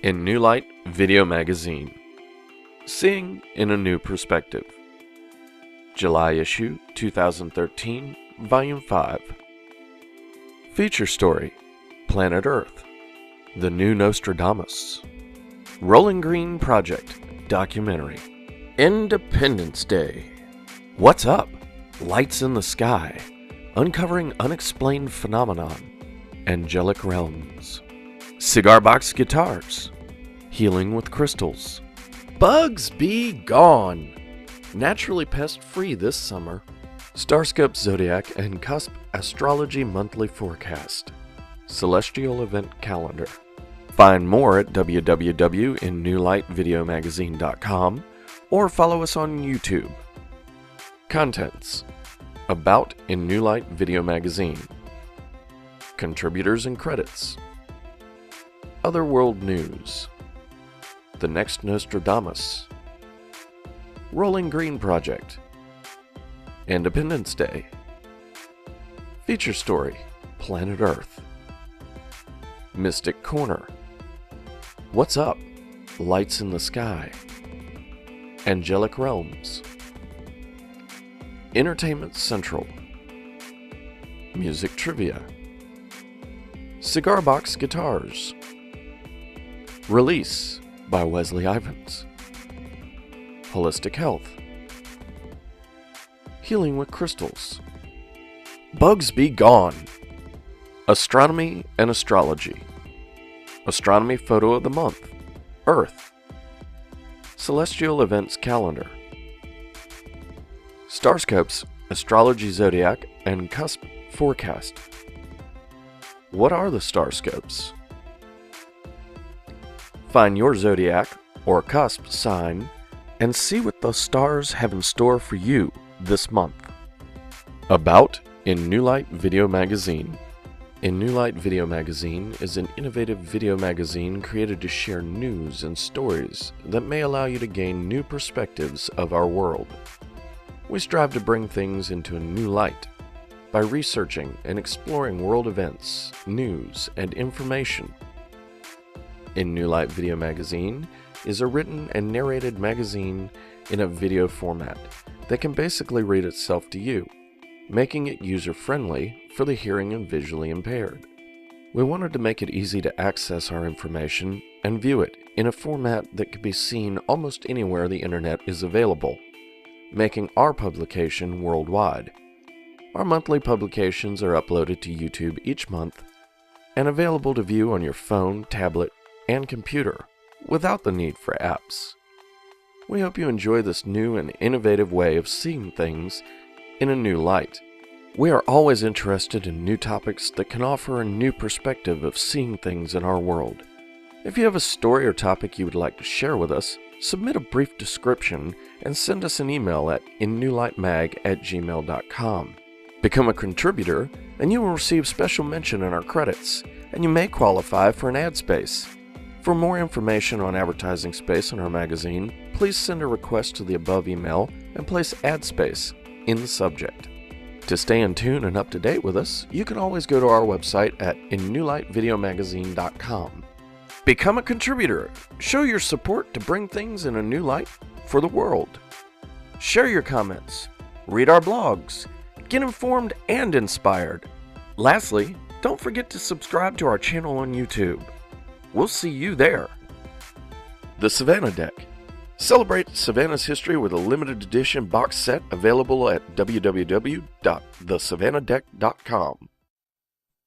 in New Light Video Magazine. Seeing in a New Perspective. July issue 2013, Volume 5. Feature story, Planet Earth, The New Nostradamus. Rolling Green Project, documentary. Independence Day. What's up? Lights in the Sky. Uncovering Unexplained Phenomenon. Angelic Realms. Cigar Box Guitars. Healing with Crystals. Bugs Be Gone. Naturally pest-free this summer. Starscope Zodiac and Cusp Astrology Monthly Forecast. Celestial Event Calendar. Find more at www.innewlightvideomagazine.com or follow us on YouTube. Contents. About in New Light Video Magazine. Contributors and credits. Other world news. The next Nostradamus. Rolling Green Project. Independence Day. Feature story, Planet Earth. Mystic Corner. What's up? Lights in the Sky. Angelic Realms. Entertainment Central. Music Trivia. Cigar Box Guitars. Release by Wesley Ivins. Holistic Health. Healing with Crystals. Bugs Be Gone. Astronomy and Astrology. Astronomy Photo of the Month. Earth. Celestial Events Calendar. Starscopes, Astrology Zodiac, and Cusp Forecast. What are the starscopes? Find your zodiac or cusp sign and see what the stars have in store for you this month. About in New Light Video Magazine. In New Light Video Magazine is an innovative video magazine created to share news and stories that may allow you to gain new perspectives of our world. We strive to bring things into a new light by researching and exploring world events, news, and information. In New Light Video Magazine is a written and narrated magazine in a video format that can basically read itself to you, making it user-friendly for the hearing and visually impaired. We wanted to make it easy to access our information and view it in a format that could be seen almost anywhere the internet is available, making our publication worldwide. Our monthly publications are uploaded to YouTube each month and available to view on your phone, tablet, and computer without the need for apps. We hope you enjoy this new and innovative way of seeing things in a new light. We are always interested in new topics that can offer a new perspective of seeing things in our world. If you have a story or topic you would like to share with us, submit a brief description and send us an email at innewlightmag@gmail.com. Become a contributor and you will receive special mention in our credits, and you may qualify for an ad space. For more information on advertising space in our magazine, please send a request to the above email and place ad space in the subject. To stay in tune and up to date with us, you can always go to our website at innewlightvideomagazine.com. Become a contributor. Show your support to bring things in a new light for the world. Share your comments. Read our blogs. Get informed and inspired. Lastly, don't forget to subscribe to our channel on YouTube. We'll see you there. The Savannah Deck. Celebrate Savannah's history with a limited edition box set available at www.thesavannahdeck.com.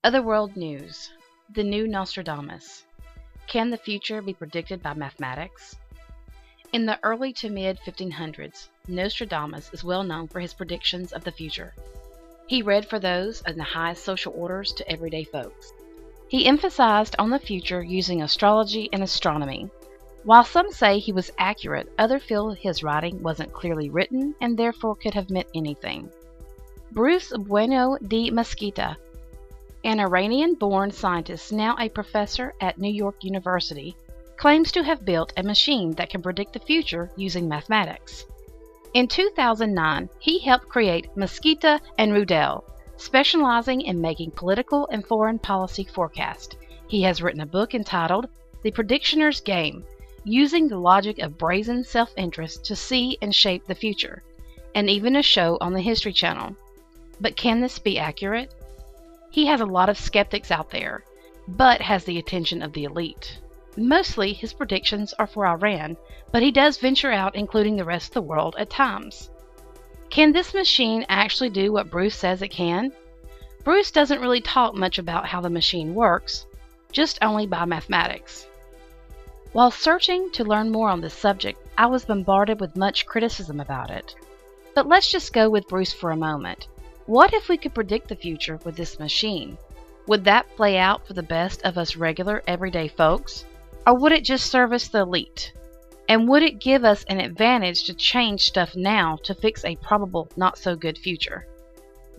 Otherworld news. The new Nostradamus. Can the future be predicted by mathematics? In the early to mid-1500s, Nostradamus is well known for his predictions of the future. He read for those in the highest social orders to everyday folks. He emphasized on the future using astrology and astronomy. While some say he was accurate, others feel his writing wasn't clearly written and therefore could have meant anything. Bruce Bueno de Mesquita, an Iranian-born scientist now a professor at New York University, claims to have built a machine that can predict the future using mathematics. In 2009, he helped create Mesquita and Rudel, specializing in making political and foreign policy forecasts. He has written a book entitled The predictioner's game, using the logic of brazen self-interest to see and shape the future, and even a show on the History Channel. But can this be accurate? He has a lot of skeptics out there, but has the attention of the elite. Mostly his predictions are for Iran, but he does venture out including the rest of the world at times. Can this machine actually do what Bruce says it can? Bruce doesn't really talk much about how the machine works, just only by mathematics. While searching to learn more on this subject, I was bombarded with much criticism about it. But let's just go with Bruce for a moment. What if we could predict the future with this machine? Would that play out for the best of us regular, everyday folks? Or would it just service the elite? And would it give us an advantage to change stuff now to fix a probable not-so-good future?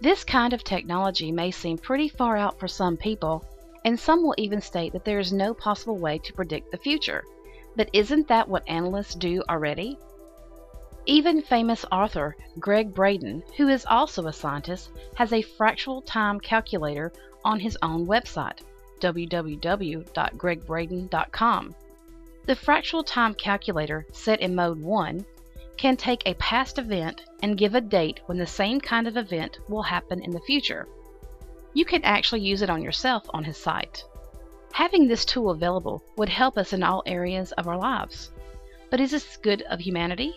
This kind of technology may seem pretty far out for some people, and some will even state that there is no possible way to predict the future. But isn't that what analysts do already? Even famous author Greg Braden, who is also a scientist, has a fractional time calculator on his own website, www.gregbraden.com. The fractional time calculator, set in mode 1, can take a past event and give a date when the same kind of event will happen in the future. You can actually use it on yourself on his site. Having this tool available would help us in all areas of our lives. But is this good of humanity?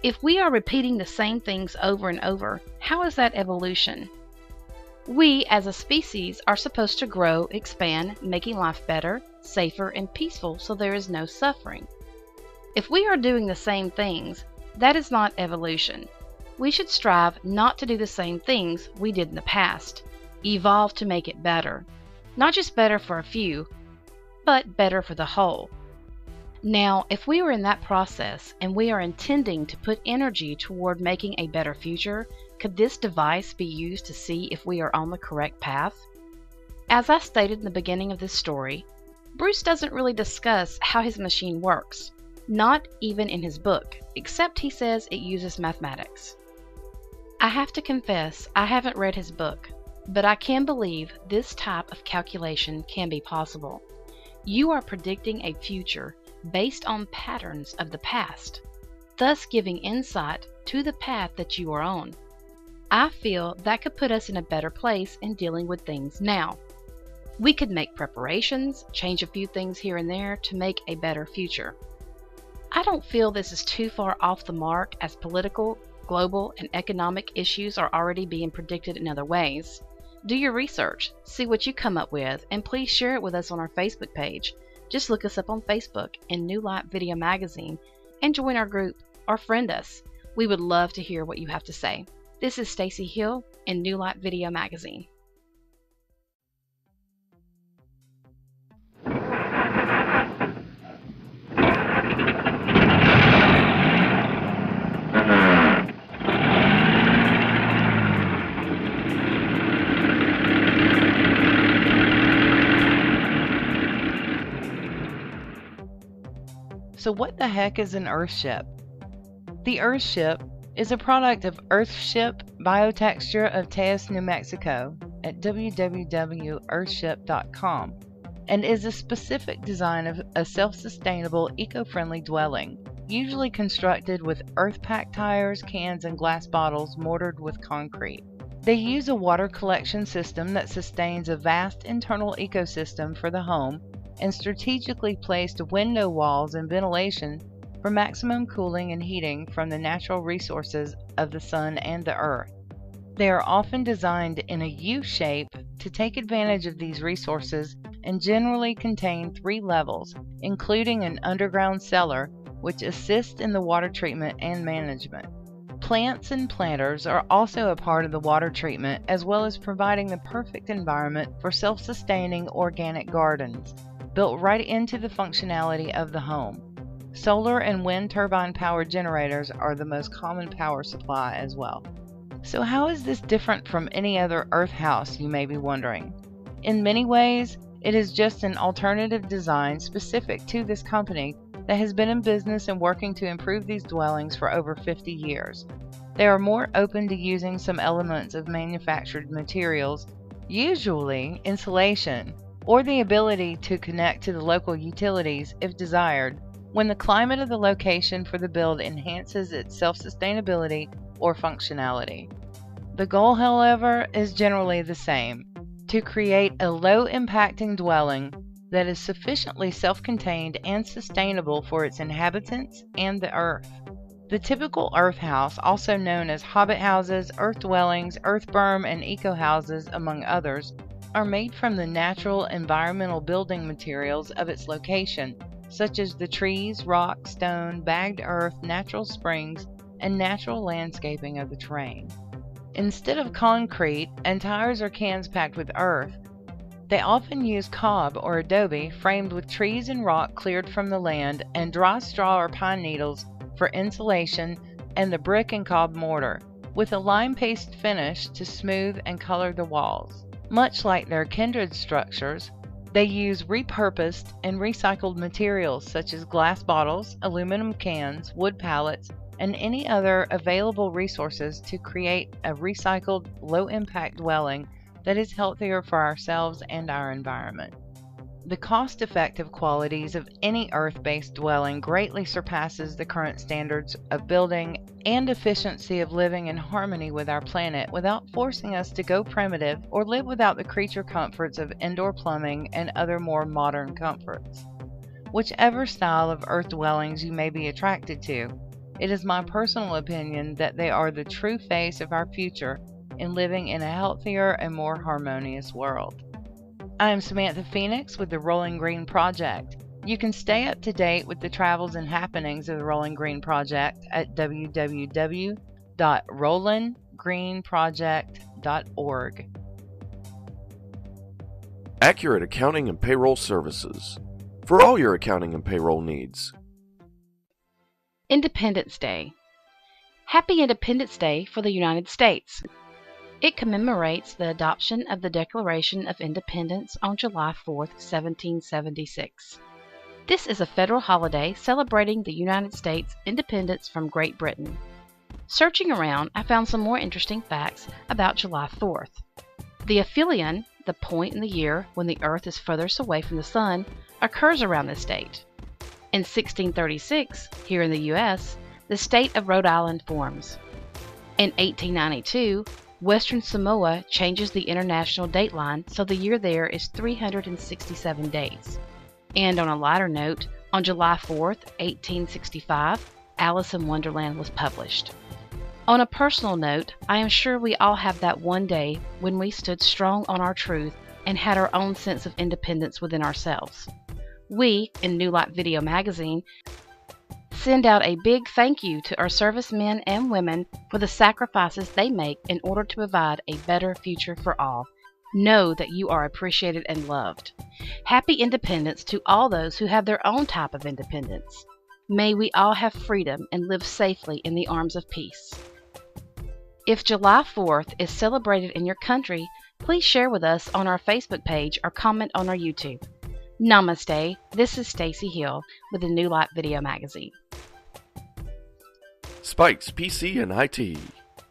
If we are repeating the same things over and over, how is that evolution? We, as a species, are supposed to grow, expand, making life better, safer, and peaceful so there is no suffering. If we are doing the same things, that is not evolution. We should strive not to do the same things we did in the past, evolve to make it better. Not just better for a few, but better for the whole. Now, if we are in that process and we are intending to put energy toward making a better future, could this device be used to see if we are on the correct path? As I stated in the beginning of this story, Bruce doesn't really discuss how his machine works, not even in his book, except he says it uses mathematics. I have to confess, I haven't read his book, but I can believe this type of calculation can be possible. You are predicting a future based on patterns of the past, thus giving insight to the path that you are on. I feel that could put us in a better place in dealing with things now. We could make preparations, change a few things here and there to make a better future. I don't feel this is too far off the mark, as political, global, and economic issues are already being predicted in other ways. Do your research, see what you come up with, and please share it with us on our Facebook page. Just look us up on Facebook in New Light Video Magazine and join our group or friend us. We would love to hear what you have to say. This is Stacy Hill in New Light Video Magazine. So what the heck is an Earthship? The Earthship is a product of Earthship Biotexture of Teos, New Mexico at www.earthship.com and is a specific design of a self-sustainable, eco-friendly dwelling, usually constructed with earth pack tires, cans, and glass bottles mortared with concrete. They use a water collection system that sustains a vast internal ecosystem for the home and strategically placed window walls and ventilation for maximum cooling and heating from the natural resources of the sun and the earth. They are often designed in a U shape to take advantage of these resources and generally contain 3 levels, including an underground cellar, which assists in the water treatment and management. Plants and planters are also a part of the water treatment, as well as providing the perfect environment for self-sustaining organic gardens, built right into the functionality of the home. Solar and wind turbine powered generators are the most common power supply as well. So how is this different from any other earth house, you may be wondering? In many ways, it is just an alternative design specific to this company that has been in business and working to improve these dwellings for over 50 years. They are more open to using some elements of manufactured materials, usually insulation, or the ability to connect to the local utilities if desired, when the climate of the location for the build enhances its self-sustainability or functionality. The goal, however, is generally the same: to create a low-impacting dwelling that is sufficiently self-contained and sustainable for its inhabitants and the earth. The typical earth house, also known as hobbit houses, earth dwellings, earth berm, and eco houses, among others, are made from the natural environmental building materials of its location, such as the trees, rock, stone, bagged earth, natural springs, and natural landscaping of the terrain. Instead of concrete and tires or cans packed with earth, they often use cob or adobe framed with trees and rock cleared from the land, and dry straw or pine needles for insulation, and the brick and cob mortar, with a lime paste finish to smooth and color the walls. Much like their kindred structures, they use repurposed and recycled materials such as glass bottles, aluminum cans, wood pallets, and any other available resources to create a recycled, low-impact dwelling that is healthier for ourselves and our environment. The cost-effective qualities of any earth-based dwelling greatly surpasses the current standards of building and efficiency of living in harmony with our planet without forcing us to go primitive or live without the creature comforts of indoor plumbing and other more modern comforts. Whichever style of earth dwellings you may be attracted to, it is my personal opinion that they are the true face of our future in living in a healthier and more harmonious world. I am Samantha Phoenix with the Rolling Green Project. You can stay up to date with the travels and happenings of the Rolling Green Project at www.rollinggreenproject.org. Accurate accounting and payroll services for all your accounting and payroll needs. Independence Day. Happy Independence Day for the United States. It commemorates the adoption of the Declaration of Independence on July 4, 1776. This is a federal holiday celebrating the United States' independence from Great Britain. Searching around, I found some more interesting facts about July 4th. The aphelion, the point in the year when the Earth is furthest away from the Sun, occurs around this date. In 1636, here in the U.S., the state of Rhode Island forms. In 1892, Western Samoa changes the international dateline, so the year there is 367 days. And on a lighter note, on July 4th, 1865, Alice in Wonderland was published. On a personal note, I am sure we all have that one day when we stood strong on our truth and had our own sense of independence within ourselves. We, in New Light Video Magazine, send out a big thank you to our servicemen and women for the sacrifices they make in order to provide a better future for all. Know that you are appreciated and loved. Happy Independence to all those who have their own type of independence. May we all have freedom and live safely in the arms of peace. If July 4th is celebrated in your country, please share with us on our Facebook page or comment on our YouTube. Namaste, this is Stacy Hill with the New Light Video Magazine. Spikes PC and IT,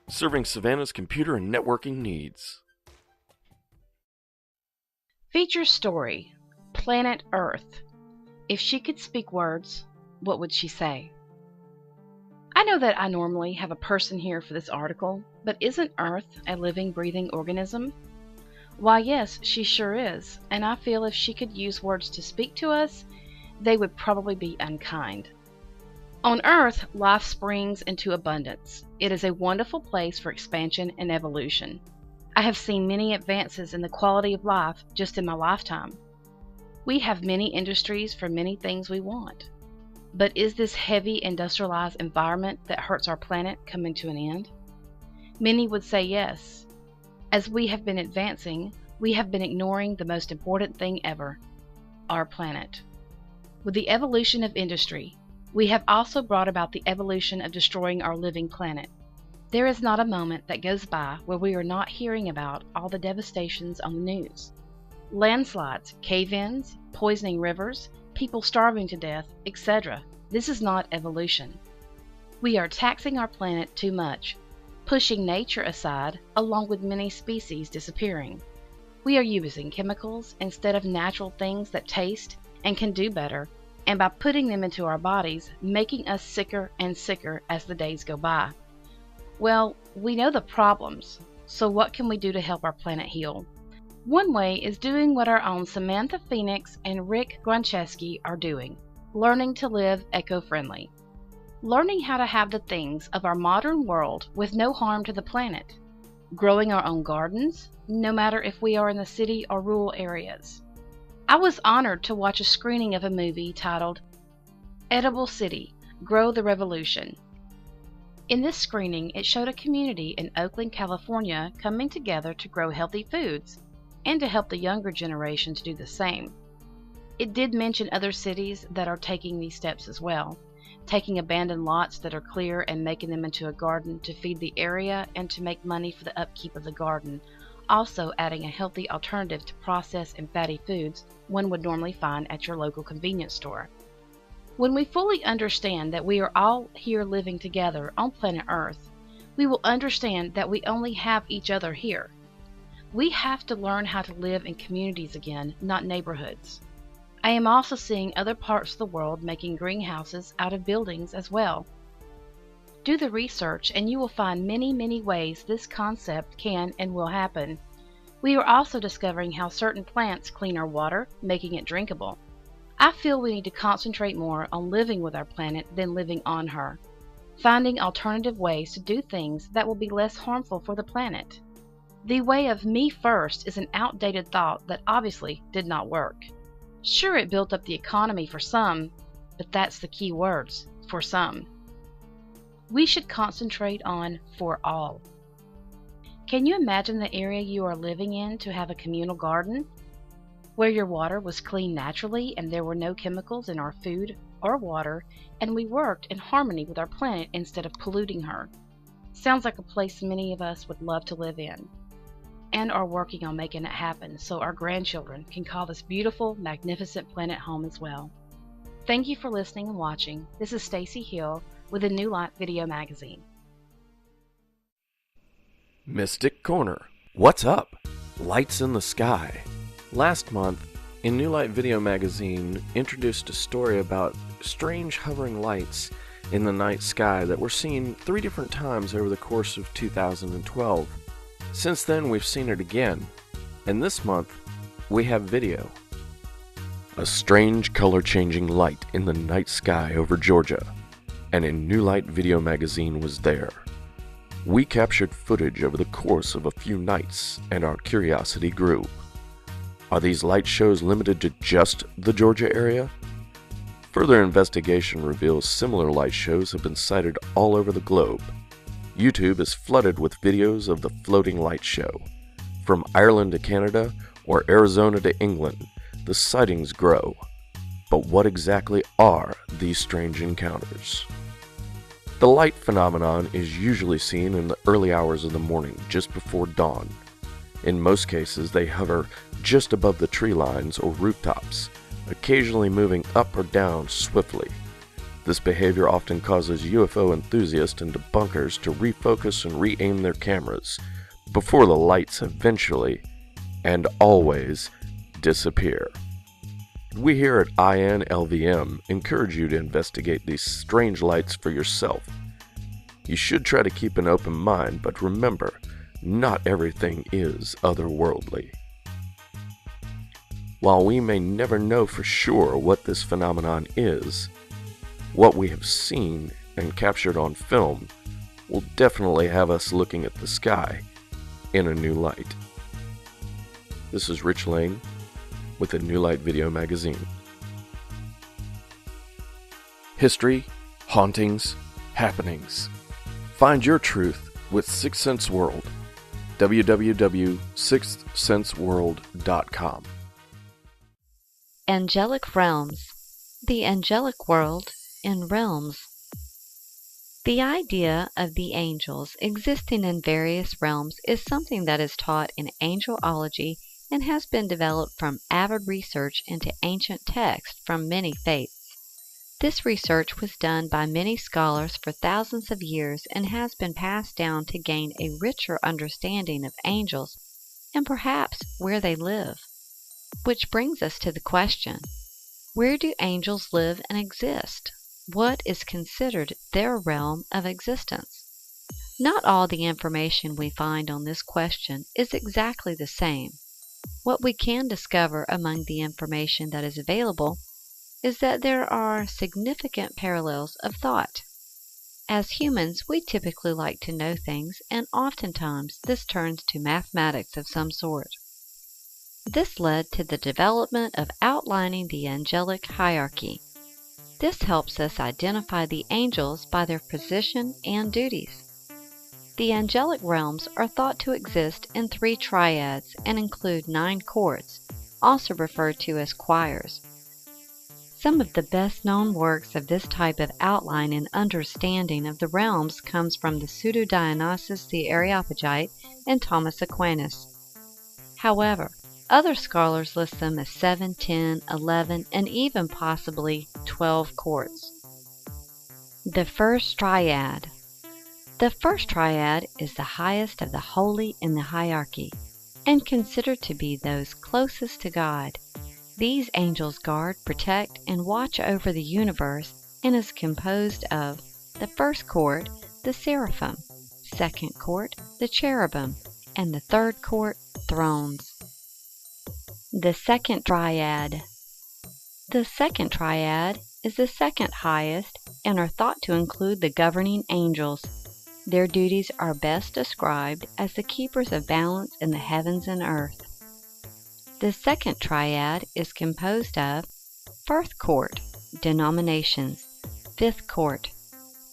serving Savannah's computer and networking needs. Feature story, Planet Earth. If she could speak words, what would she say? I know that I normally have a person here for this article, but isn't Earth a living, breathing organism? Why, yes, she sure is, and I feel if she could use words to speak to us, they would probably be unkind. On Earth, life springs into abundance. It is a wonderful place for expansion and evolution. I have seen many advances in the quality of life just in my lifetime. We have many industries for many things we want. But is this heavy industrialized environment that hurts our planet coming to an end? Many would say yes. As we have been advancing, we have been ignoring the most important thing ever, our planet. With the evolution of industry, we have also brought about the evolution of destroying our living planet. There is not a moment that goes by where we are not hearing about all the devastations on the news. Landslides, cave-ins, poisoning rivers, people starving to death, etc. This is not evolution. We are taxing our planet too much, pushing nature aside, along with many species disappearing. We are using chemicals instead of natural things that taste and can do better, and by putting them into our bodies, making us sicker and sicker as the days go by. Well, we know the problems, so what can we do to help our planet heal? One way is doing what our own Samantha Phoenix and Rick Gruncheski are doing, learning to live eco-friendly. Learning how to have the things of our modern world with no harm to the planet. Growing our own gardens, no matter if we are in the city or rural areas. I was honored to watch a screening of a movie titled Edible City: Grow the Revolution. In this screening, it showed a community in Oakland, California coming together to grow healthy foods and to help the younger generation to do the same. It did mention other cities that are taking these steps as well, taking abandoned lots that are clear and making them into a garden to feed the area and to make money for the upkeep of the garden, also adding a healthy alternative to processed and fatty foods one would normally find at your local convenience store. When we fully understand that we are all here living together on planet Earth, we will understand that we only have each other here. We have to learn how to live in communities again, not neighborhoods. I am also seeing other parts of the world making greenhouses out of buildings as well. Do the research and you will find many ways this concept can and will happen. We are also discovering how certain plants clean our water, making it drinkable. I feel we need to concentrate more on living with our planet than living on her, finding alternative ways to do things that will be less harmful for the planet. The way of me first is an outdated thought that obviously did not work. Sure, it built up the economy for some, but that's the key words, for some. We should concentrate on for all. Can you imagine the area you are living in to have a communal garden? Where your water was clean naturally and there were no chemicals in our food or water, and we worked in harmony with our planet instead of polluting her. Sounds like a place many of us would love to live in, and are working on making it happen so our grandchildren can call this beautiful, magnificent planet home as well. Thank you for listening and watching. This is Stacy Hill with the New Light Video Magazine. Mystic Corner. What's up? Lights in the sky. Last month, In New Light Video Magazine introduced a story about strange hovering lights in the night sky that were seen 3 different times over the course of 2012. Since then, we've seen it again, and this month, we have video. A strange color-changing light in the night sky over Georgia, and In New Light Video Magazine was there. We captured footage over the course of a few nights, and our curiosity grew. Are these light shows limited to just the Georgia area? Further investigation reveals similar light shows have been sighted all over the globe. YouTube is flooded with videos of the floating light show. From Ireland to Canada or Arizona to England, the sightings grow. But what exactly are these strange encounters? The light phenomenon is usually seen in the early hours of the morning, just before dawn. In most cases, they hover just above the tree lines or rooftops, occasionally moving up or down swiftly. This behavior often causes UFO enthusiasts and debunkers to refocus and re-aim their cameras before the lights eventually, and always, disappear. We here at INLVM encourage you to investigate these strange lights for yourself. You should try to keep an open mind, but remember, not everything is otherworldly. While we may never know for sure what this phenomenon is, what we have seen and captured on film will definitely have us looking at the sky in a new light. This is Rich Lane with the New Light Video Magazine. History, hauntings, happenings. Find your truth with Sixth Sense World. www.sixthsenseworld.com. Angelic Realms. The angelic world in realms. The idea of the angels existing in various realms is something that is taught in angelology and has been developed from avid research into ancient texts from many faiths. This research was done by many scholars for thousands of years and has been passed down to gain a richer understanding of angels and perhaps where they live. Which brings us to the question, where do angels live and exist? What is considered their realm of existence? Not all the information we find on this question is exactly the same. What we can discover among the information that is available is that there are significant parallels of thought. As humans, we typically like to know things, and oftentimes this turns to mathematics of some sort. This led to the development of outlining the angelic hierarchy. This helps us identify the angels by their position and duties. The angelic realms are thought to exist in 3 triads and include 9 courts, also referred to as choirs. Some of the best-known works of this type of outline and understanding of the realms comes from the Pseudo-Dionysius the Areopagite and Thomas Aquinas. However, other scholars list them as 7, 10, 11, and even possibly 12 courts. The first triad. The first triad is the highest of the holy in the hierarchy, and considered to be those closest to God. These angels guard, protect, and watch over the universe and is composed of the first court, the seraphim, second court, the cherubim, and the third court, thrones. The second triad. The second triad is the second highest and are thought to include the governing angels. Their duties are best described as the keepers of balance in the heavens and earth. The second triad is composed of first court, denominations, fifth court,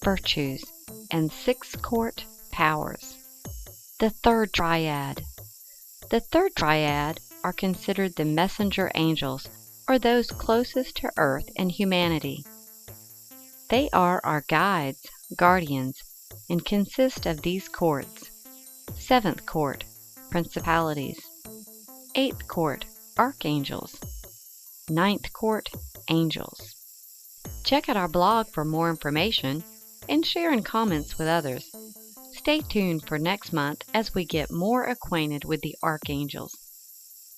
virtues, and sixth court, powers. The third triad. The third triad are considered the messenger angels, or those closest to earth and humanity. They are our guides, guardians, and consist of these courts: seventh court, principalities; eighth court, archangels; ninth court, angels. Check out our blog for more information and share in comments with others. Stay tuned for next month as we get more acquainted with the archangels.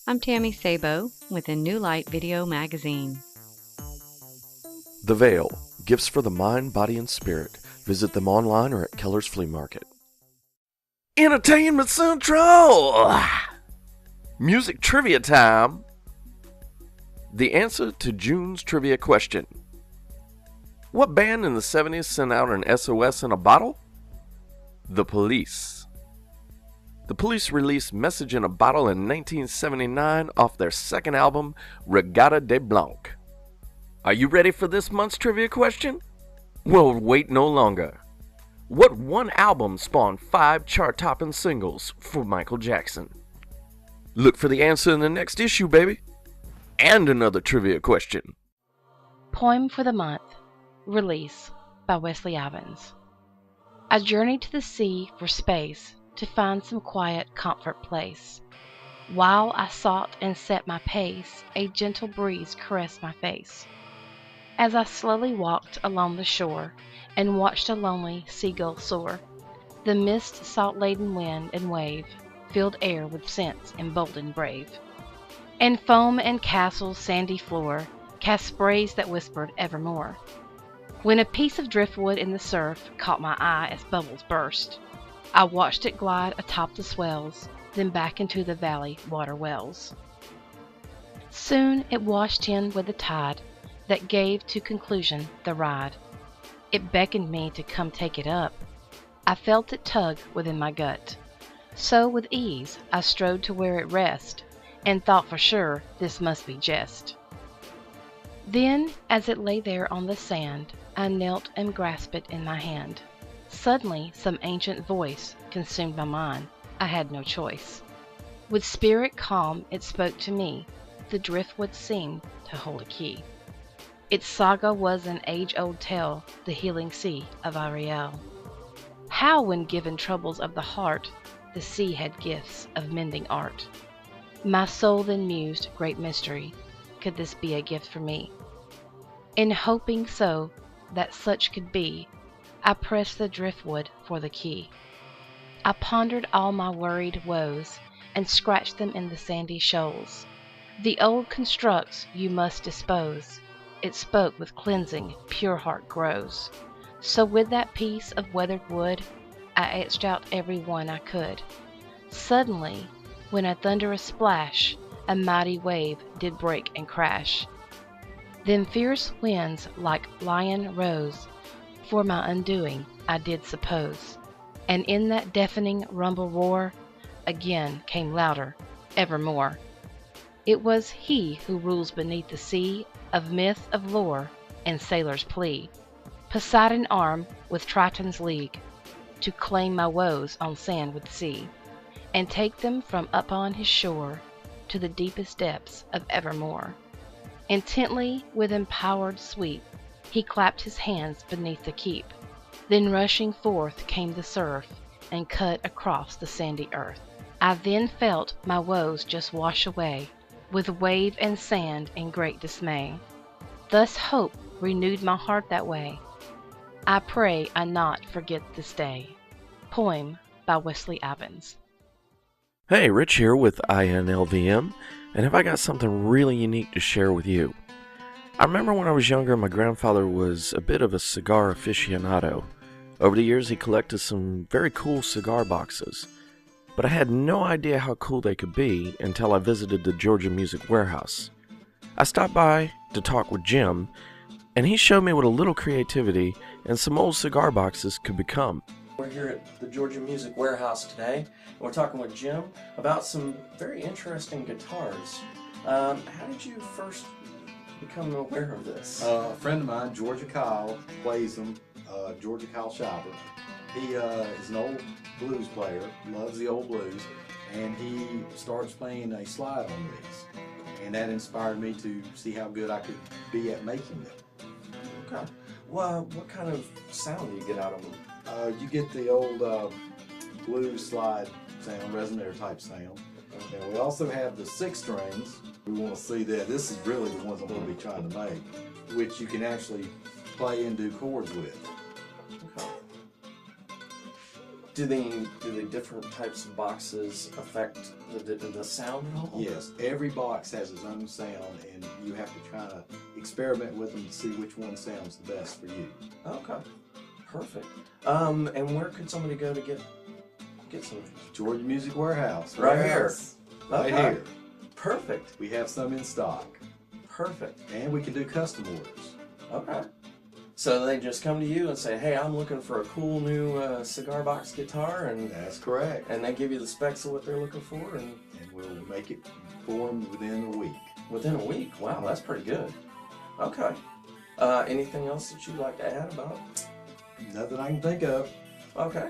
I'm Tammy Sabo with a New Light Video Magazine. The Veil, Gifts for the Mind, Body, and Spirit. Visit them online or at Keller's Flea Market. Entertainment Central! Music trivia time. The answer to June's trivia question. What band in the 70s sent out an SOS in a bottle? The Police. The Police released Message in a Bottle in 1979 off their second album, Regatta de Blanc. Are you ready for this month's trivia question? Well, wait no longer. What one album spawned 5 chart-topping singles for Michael Jackson? Look for the answer in the next issue, baby. And another trivia question. Poem for the month. Release by Wesley Ivins. I journeyed to the sea for space to find some quiet comfort place. While I sought and set my pace, a gentle breeze caressed my face. As I slowly walked along the shore and watched a lonely seagull soar, the mist, salt-laden wind and wave filled air with scents emboldened brave. And foam and castle's sandy floor cast sprays that whispered evermore. When a piece of driftwood in the surf caught my eye as bubbles burst, I watched it glide atop the swells, then back into the valley water wells. Soon it washed in with the tide that gave to conclusion the ride. It beckoned me to come take it up. I felt it tug within my gut. So with ease I strode to where it rest, and thought for sure this must be jest. Then, as it lay there on the sand, I knelt and grasped it in my hand. Suddenly some ancient voice consumed my mind. I had no choice. With spirit calm it spoke to me. The driftwood seemed to hold a key. Its saga was an age-old tale, the healing sea of Ariel. How, when given troubles of the heart, the sea had gifts of mending art. My soul then mused, great mystery, could this be a gift for me? In hoping so that such could be, I pressed the driftwood for the key. I pondered all my worried woes, and scratch them in the sandy shoals. The old constructs you must dispose. It spoke with cleansing, pure heart grows. So with that piece of weathered wood, I etched out every one I could. Suddenly, when a thunderous splash, a mighty wave did break and crash. Then fierce winds like lion rose, for my undoing I did suppose. And in that deafening rumble roar, again came louder, evermore. It was He who rules beneath the sea of myth, of lore, and sailor's plea. Poseidon armed with Triton's league, to claim my woes on sand with sea, and take them from upon his shore to the deepest depths of evermore. Intently, with empowered sweep, he clapped his hands beneath the keep. Then rushing forth came the surf, and cut across the sandy earth. I then felt my woes just wash away, with wave and sand in great dismay. Thus hope renewed my heart that way. I pray I not forget this day. Poem by Wesley Evans. Hey, Rich here with INLVM, and have I got something really unique to share with you. I remember when I was younger, my grandfather was a bit of a cigar aficionado. Over the years, he collected some very cool cigar boxes, but I had no idea how cool they could be until I visited the Georgia Music Warehouse. I stopped by to talk with Jim, and he showed me what a little creativity and some old cigar boxes could become. We're here at the Georgia Music Warehouse today, and we're talking with Jim about some very interesting guitars. How did you first become aware of this? A friend of mine, Georgia Kyle, plays them. Georgia Kyle Shiver. He is an old blues player, loves the old blues, and he starts playing a slide on these. And that inspired me to see how good I could be at making them. Okay. Well, what kind of sound do you get out of them? You get the old blues slide sound, resonator type sound. And we also have the 6 strings. We want to see that. This is really the ones I'm going to be trying to make, which you can actually play and do chords with. Okay. Do the different types of boxes affect the sound at all? Yes, every box has its own sound, and you have to try to experiment with them to see which one sounds the best for you. Okay, perfect. And where could somebody go to get some of these? Georgia Music Warehouse. Right here. Right Okay. here. Perfect. We have some in stock. Perfect. And we can do custom orders. Okay. So they just come to you and say, hey, I'm looking for a cool new cigar box guitar, and That's correct. and they give you the specs of what they're looking for, and We'll make it for them within a week. within a week. Wow, that's pretty good. Okay. Anything else that you'd like to add about? Nothing I can think of. Okay.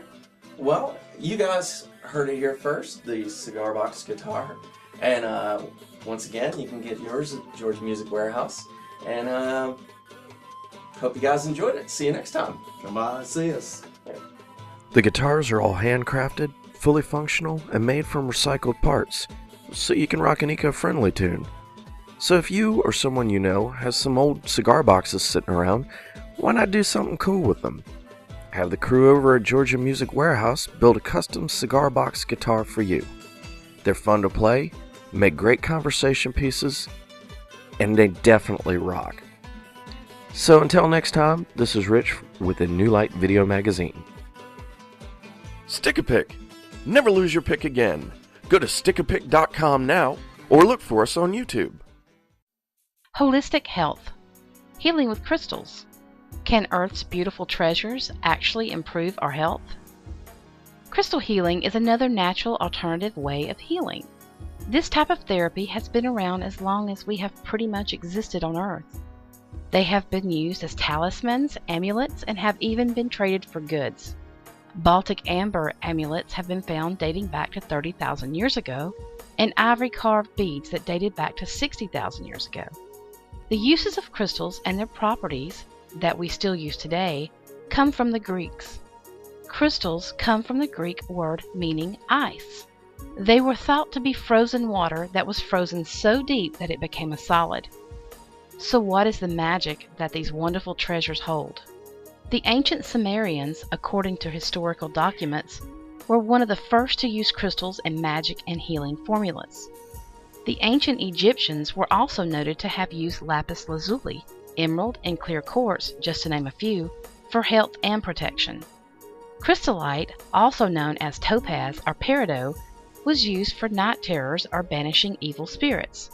Well, you guys heard it here first, the cigar box guitar. And once again, you can get yours at Georgia Music Warehouse. And hope you guys enjoyed it. See you next time. Come by and see us. The guitars are all handcrafted, fully functional, and made from recycled parts, so you can rock an eco-friendly tune. So if you or someone you know has some old cigar boxes sitting around, why not do something cool with them? Have the crew over at Georgia Music Warehouse build a custom cigar box guitar for you. They're fun to play, make great conversation pieces, and they definitely rock. So until next time, this is Rich with the New Light Video Magazine. Stick a pick. Never lose your pick again. Go to stickapick.com now or look for us on YouTube. Holistic health. Healing with crystals. Can Earth's beautiful treasures actually improve our health? Crystal healing is another natural alternative way of healing. This type of therapy has been around as long as we have pretty much existed on Earth. They have been used as talismans, amulets, and have even been traded for goods. Baltic amber amulets have been found dating back to 30,000 years ago, and ivory carved beads that dated back to 60,000 years ago. The uses of crystals and their properties that we still use today come from the Greeks. Crystals come from the Greek word meaning ice. They were thought to be frozen water that was frozen so deep that it became a solid. So what is the magic that these wonderful treasures hold? The ancient Sumerians, according to historical documents, were one of the first to use crystals in magic and healing formulas. The ancient Egyptians were also noted to have used lapis lazuli, emerald, and clear quartz, just to name a few, for health and protection. Crystallite, also known as topaz or peridot, was used for night terrors or banishing evil spirits.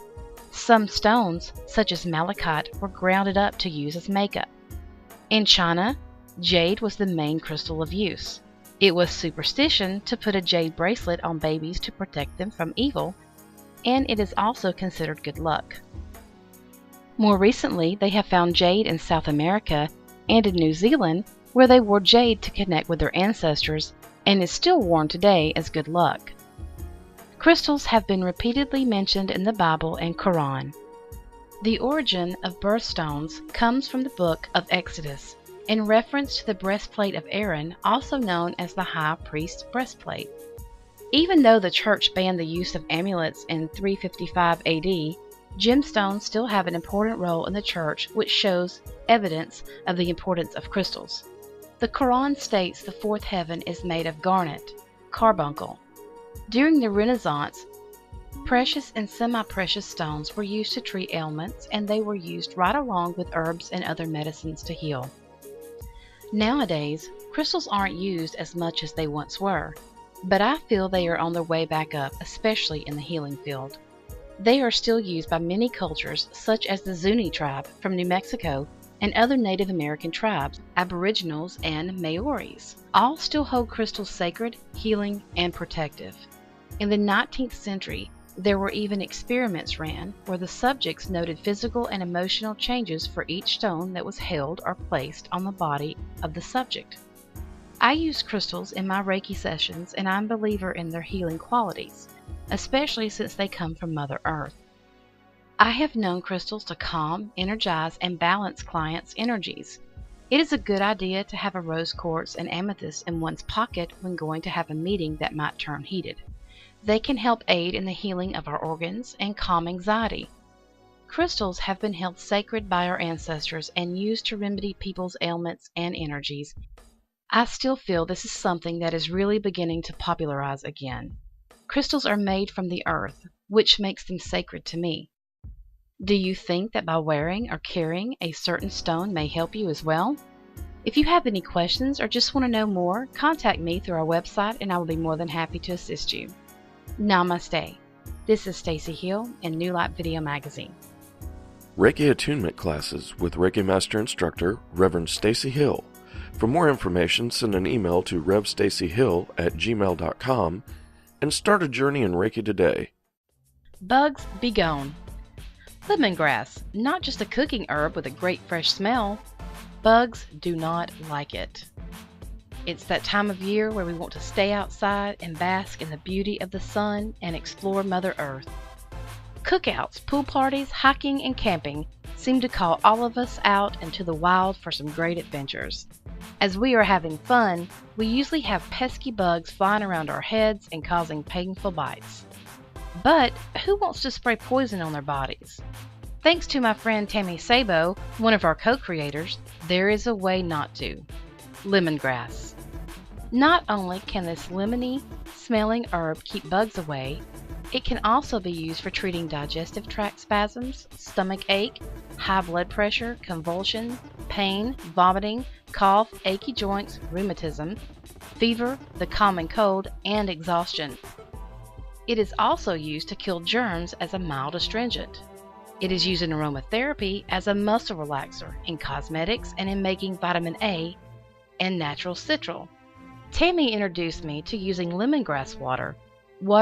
Some stones, such as malachite, were grounded up to use as makeup. In China, jade was the main crystal of use. It was superstition to put a jade bracelet on babies to protect them from evil, and it is also considered good luck. More recently, they have found jade in South America and in New Zealand, where they wore jade to connect with their ancestors and is still worn today as good luck. Crystals have been repeatedly mentioned in the Bible and Quran. The origin of birthstones comes from the book of Exodus, in reference to the breastplate of Aaron, also known as the high priest's breastplate. Even though the church banned the use of amulets in 355 AD, gemstones still have an important role in the church, which shows evidence of the importance of crystals. The Quran states the fourth heaven is made of garnet, carbuncle. During the Renaissance, precious and semi-precious stones were used to treat ailments, and they were used right along with herbs and other medicines to heal. Nowadays, crystals aren't used as much as they once were, but I feel they are on their way back up, especially in the healing field. They are still used by many cultures, such as the Zuni tribe from New Mexico and other Native American tribes, Aboriginals, and Maoris. All still hold crystals sacred, healing, and protective. In the 19th century, there were even experiments ran where the subjects noted physical and emotional changes for each stone that was held or placed on the body of the subject. I use crystals in my Reiki sessions, and I'm a believer in their healing qualities, especially since they come from Mother Earth. I have known crystals to calm, energize, and balance clients' energies. It is a good idea to have a rose quartz and amethyst in one's pocket when going to have a meeting that might turn heated. They can help aid in the healing of our organs and calm anxiety. Crystals have been held sacred by our ancestors and used to remedy people's ailments and energies. I still feel this is something that is really beginning to popularize again. Crystals are made from the earth, which makes them sacred to me. Do you think that by wearing or carrying a certain stone may help you as well? If you have any questions or just want to know more, contact me through our website and I will be more than happy to assist you. Namaste. This is Stacy Hill in New Light Video Magazine. Reiki attunement classes with Reiki Master Instructor Reverend Stacy Hill. For more information, send an email to revstacyhill@gmail.com and start a journey in Reiki today. Bugs be gone. Lemongrass, not just a cooking herb with a great fresh smell. Bugs do not like it. It's that time of year where we want to stay outside and bask in the beauty of the sun and explore Mother Earth. Cookouts, pool parties, hiking, and camping seem to call all of us out into the wild for some great adventures. As we are having fun, we usually have pesky bugs flying around our heads and causing painful bites. But who wants to spray poison on their bodies? Thanks to my friend Tammy Sabo, one of our co-creators, there is a way not to. Lemongrass. Not only can this lemony smelling herb keep bugs away, it can also be used for treating digestive tract spasms, stomach ache, high blood pressure, convulsion, pain, vomiting, cough, achy joints, rheumatism, fever, the common cold, and exhaustion. It is also used to kill germs as a mild astringent. It is used in aromatherapy as a muscle relaxer, in cosmetics, and in making vitamin A and natural citral. Tammy introduced me to using lemongrass water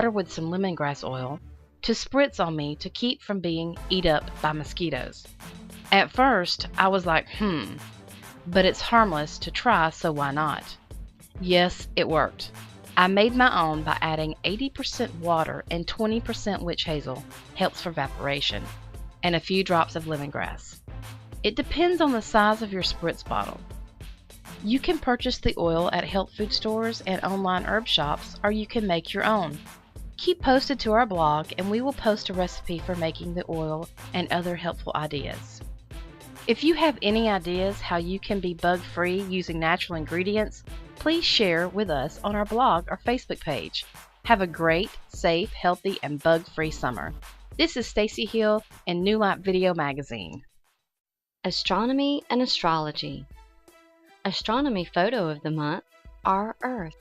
with some lemongrass oil, to spritz on me to keep from being eat up by mosquitoes. At first, I was like, but it's harmless to try, so why not? Yes, it worked. I made my own by adding 80% water and 20% witch hazel, helps for evaporation, and a few drops of lemongrass. It depends on the size of your spritz bottle. You can purchase the oil at health food stores and online herb shops, or you can make your own. Keep posted to our blog and we will post a recipe for making the oil and other helpful ideas. If you have any ideas how you can be bug-free using natural ingredients, please share with us on our blog or Facebook page. Have a great, safe, healthy, and bug-free summer. This is Stacy Hill in New Light Video Magazine. Astronomy and astrology. Astronomy photo of the month, our Earth.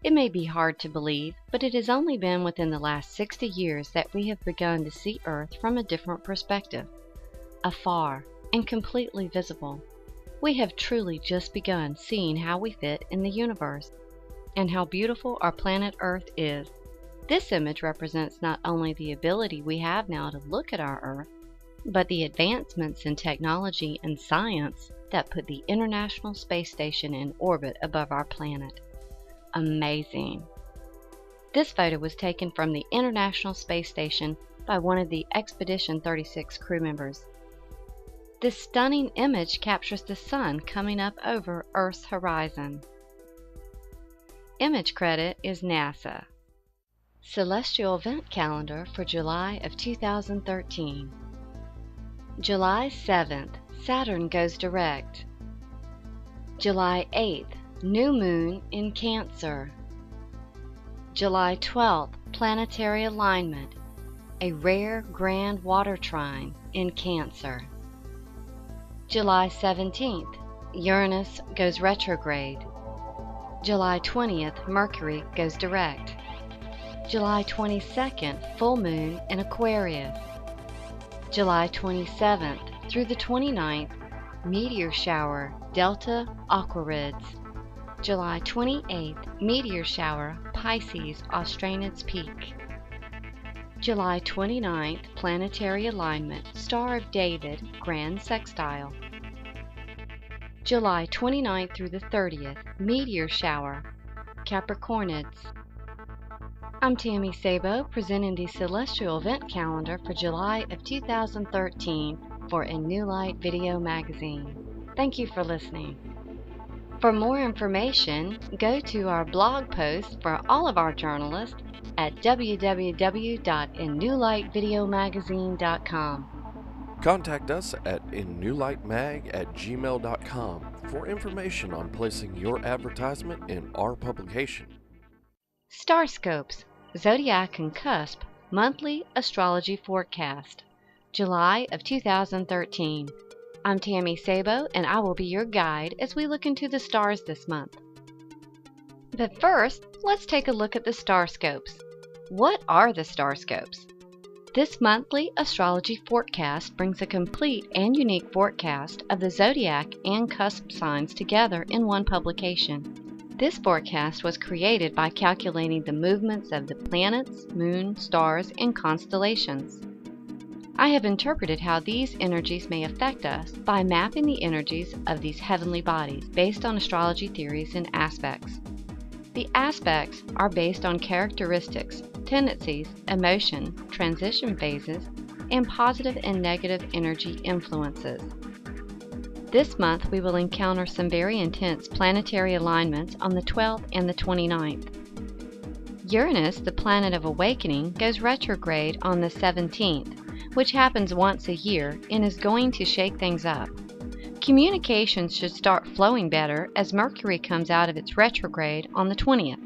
It may be hard to believe, but it has only been within the last 60 years that we have begun to see Earth from a different perspective, afar and completely visible. We have truly just begun seeing how we fit in the universe, and how beautiful our planet Earth is. This image represents not only the ability we have now to look at our Earth, but the advancements in technology and science that put the International Space Station in orbit above our planet. Amazing! This photo was taken from the International Space Station by one of the Expedition 36 crew members. This stunning image captures the sun coming up over Earth's horizon. Image credit is NASA. Celestial event calendar for July of 2013. July 7th, Saturn goes direct. July 8th, new moon in Cancer. July 12th, planetary alignment, a rare grand water trine in Cancer. July 17th, Uranus goes retrograde. July 20th, Mercury goes direct. July 22nd, full moon in Aquarius. July 27th through the 29th, meteor shower, Delta Aquarids. July 28th, meteor shower, Pisces Australids Peak. July 29th, planetary alignment, Star of David, Grand Sextile. July 29th through the 30th, meteor shower, Capricornids. I'm Tammy Sabo, presenting the Celestial Event Calendar for July of 2013 for A New Light Video Magazine. Thank you for listening. For more information, go to our blog post for all of our journalists at www.innewlightvideomagazine.com. Contact us at innewlightmag@gmail.com for information on placing your advertisement in our publication. Starscopes, Zodiac and Cusp Monthly Astrology Forecast, July of 2013. I'm Tammy Sabo, and I will be your guide as we look into the stars this month. But first, let's take a look at the starscopes. What are the starscopes? This monthly astrology forecast brings a complete and unique forecast of the zodiac and cusp signs together in one publication. This forecast was created by calculating the movements of the planets, moon, stars, and constellations. I have interpreted how these energies may affect us by mapping the energies of these heavenly bodies based on astrology theories and aspects. The aspects are based on characteristics, tendencies, emotion, transition phases, and positive and negative energy influences. This month we will encounter some very intense planetary alignments on the 12th and the 29th. Uranus, the planet of awakening, goes retrograde on the 17th, which happens once a year and is going to shake things up. Communications should start flowing better as Mercury comes out of its retrograde on the 20th.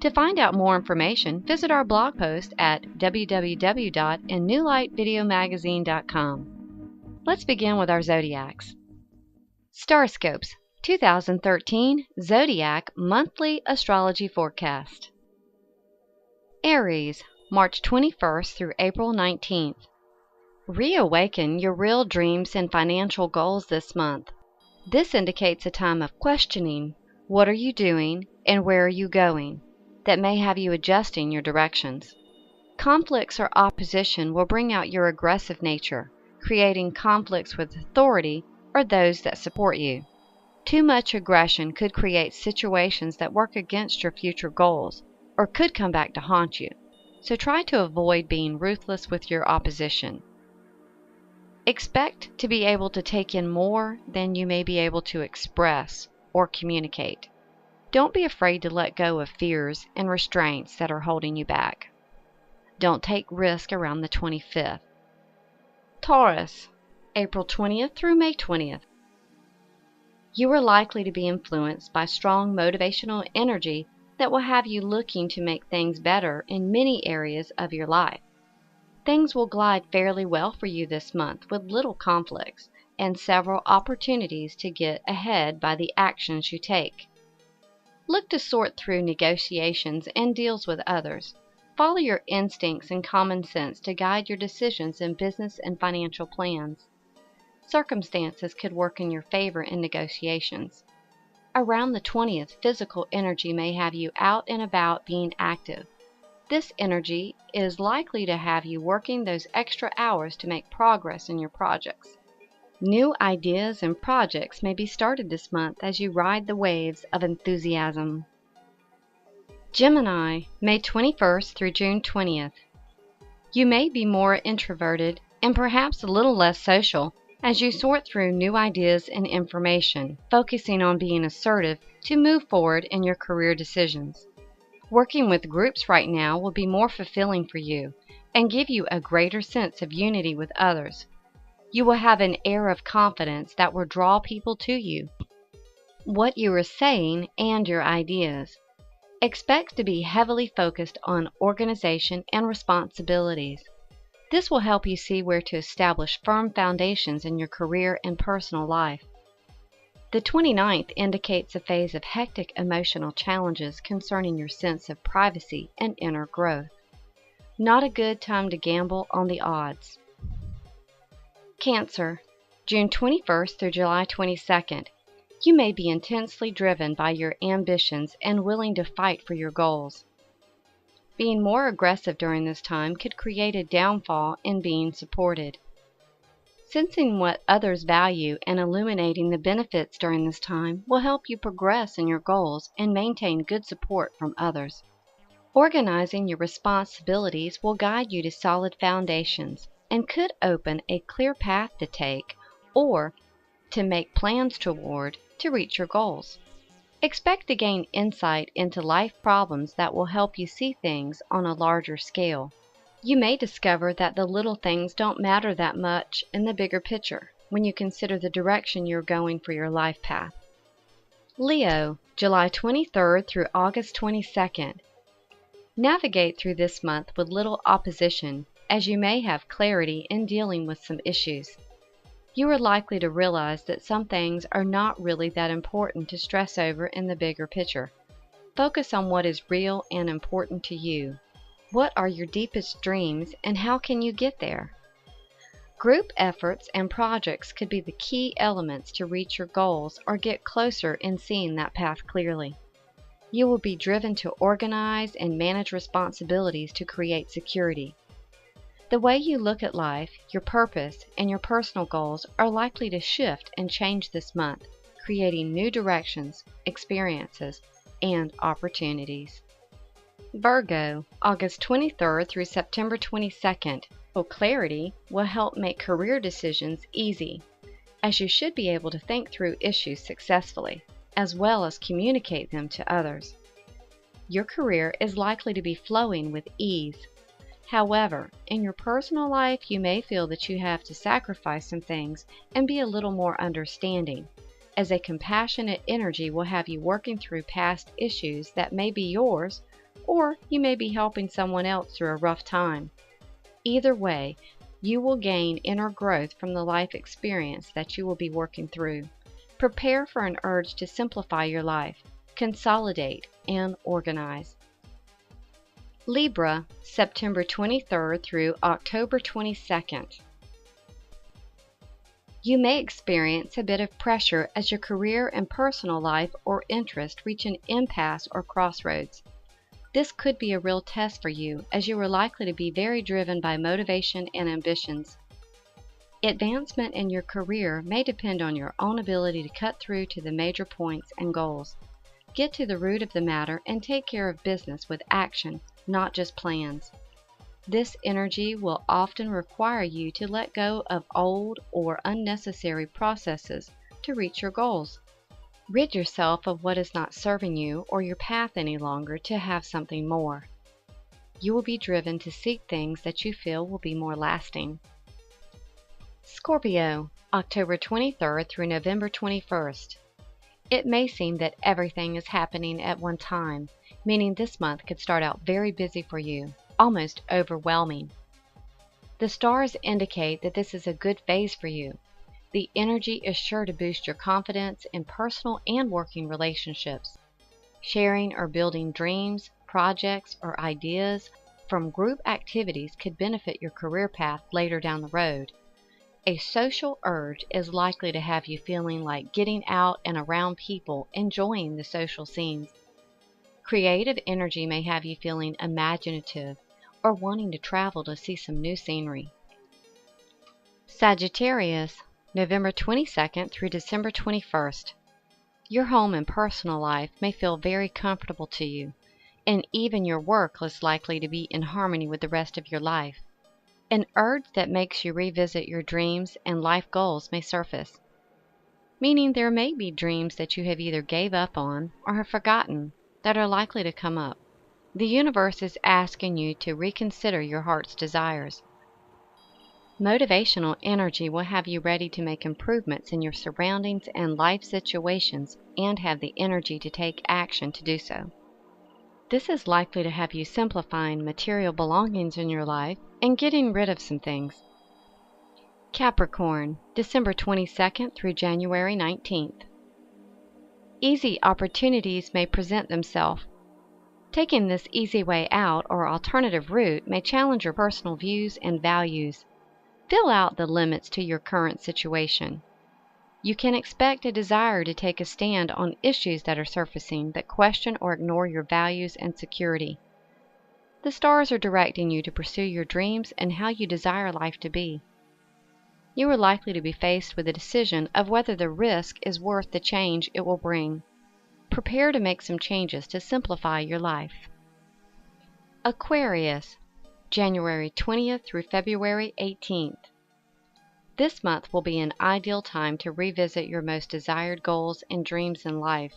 To find out more information, visit our blog post at www.innewlightvideomagazine.com. Let's begin with our zodiacs. Starscopes 2013 Zodiac Monthly Astrology Forecast. Aries, March 21st through April 19th. Reawaken your real dreams and financial goals this month. This indicates a time of questioning, what are you doing and where are you going, that may have you adjusting your directions. Conflicts or opposition will bring out your aggressive nature, creating conflicts with authority or those that support you. Too much aggression could create situations that work against your future goals or could come back to haunt you, so try to avoid being ruthless with your opposition. Expect to be able to take in more than you may be able to express or communicate. Don't be afraid to let go of fears and restraints that are holding you back. Don't take risk around the 25th. Taurus, April 20th through May 20th. You are likely to be influenced by strong motivational energy that will have you looking to make things better in many areas of your life. Things will glide fairly well for you this month with little conflicts and several opportunities to get ahead by the actions you take. Look to sort through negotiations and deals with others. Follow your instincts and common sense to guide your decisions in business and financial plans. Circumstances could work in your favor in negotiations. Around the 20th, physical energy may have you out and about being active. This energy is likely to have you working those extra hours to make progress in your projects. New ideas and projects may be started this month as you ride the waves of enthusiasm. Gemini, May 21st through June 20th. You may be more introverted and perhaps a little less social as you sort through new ideas and information, focusing on being assertive to move forward in your career decisions. Working with groups right now will be more fulfilling for you and give you a greater sense of unity with others. You will have an air of confidence that will draw people to you, what you are saying, and your ideas. Expect to be heavily focused on organization and responsibilities. This will help you see where to establish firm foundations in your career and personal life. The 29th indicates a phase of hectic emotional challenges concerning your sense of privacy and inner growth. Not a good time to gamble on the odds. Cancer, June 21st through July 22nd. You may be intensely driven by your ambitions and willing to fight for your goals. Being more aggressive during this time could create a downfall in being supported. Sensing what others value and illuminating the benefits during this time will help you progress in your goals and maintain good support from others. Organizing your responsibilities will guide you to solid foundations and could open a clear path to take or to make plans toward to reach your goals. Expect to gain insight into life problems that will help you see things on a larger scale. You may discover that the little things don't matter that much in the bigger picture when you consider the direction you're going for your life path. Leo, July 23rd through August 22nd. Navigate through this month with little opposition, as you may have clarity in dealing with some issues. You are likely to realize that some things are not really that important to stress over in the bigger picture. Focus on what is real and important to you. What are your deepest dreams and how can you get there? Group efforts and projects could be the key elements to reach your goals or get closer in seeing that path clearly. You will be driven to organize and manage responsibilities to create security. The way you look at life, your purpose, and your personal goals are likely to shift and change this month, creating new directions, experiences, and opportunities. Virgo, August 23rd through September 22nd. Clarity will help make career decisions easy, as you should be able to think through issues successfully, as well as communicate them to others. Your career is likely to be flowing with ease. However, in your personal life, you may feel that you have to sacrifice some things and be a little more understanding, as a compassionate energy will have you working through past issues that may be yours, or you may be helping someone else through a rough time. Either way, you will gain inner growth from the life experience that you will be working through. Prepare for an urge to simplify your life, consolidate, and organize. Libra, September 23rd through October 22nd. You may experience a bit of pressure as your career and personal life or interest reach an impasse or crossroads. This could be a real test for you, as you are likely to be very driven by motivation and ambitions. Advancement in your career may depend on your own ability to cut through to the major points and goals. Get to the root of the matter and take care of business with action, not just plans. This energy will often require you to let go of old or unnecessary processes to reach your goals. Rid yourself of what is not serving you or your path any longer to have something more. You will be driven to seek things that you feel will be more lasting. Scorpio, October 23rd through November 21st. It may seem that everything is happening at one time, meaning this month could start out very busy for you, almost overwhelming. The stars indicate that this is a good phase for you. The energy is sure to boost your confidence in personal and working relationships. Sharing or building dreams, projects, or ideas from group activities could benefit your career path later down the road. A social urge is likely to have you feeling like getting out and around people, enjoying the social scenes. Creative energy may have you feeling imaginative or wanting to travel to see some new scenery. Sagittarius, November 22nd through December 21st. Your home and personal life may feel very comfortable to you, and even your work is likely to be in harmony with the rest of your life. An urge that makes you revisit your dreams and life goals may surface, meaning there may be dreams that you have either gave up on or have forgotten that are likely to come up. The universe is asking you to reconsider your heart's desires. Motivational energy will have you ready to make improvements in your surroundings and life situations and have the energy to take action to do so. This is likely to have you simplifying material belongings in your life and getting rid of some things. Capricorn, December 22nd through January 19th. Easy opportunities may present themselves. Taking this easy way out or alternative route may challenge your personal views and values. Fill out the limits to your current situation. You can expect a desire to take a stand on issues that are surfacing that question or ignore your values and security. The stars are directing you to pursue your dreams and how you desire life to be. You are likely to be faced with a decision of whether the risk is worth the change it will bring. Prepare to make some changes to simplify your life. Aquarius, January 20th through February 18th. This month will be an ideal time to revisit your most desired goals and dreams in life.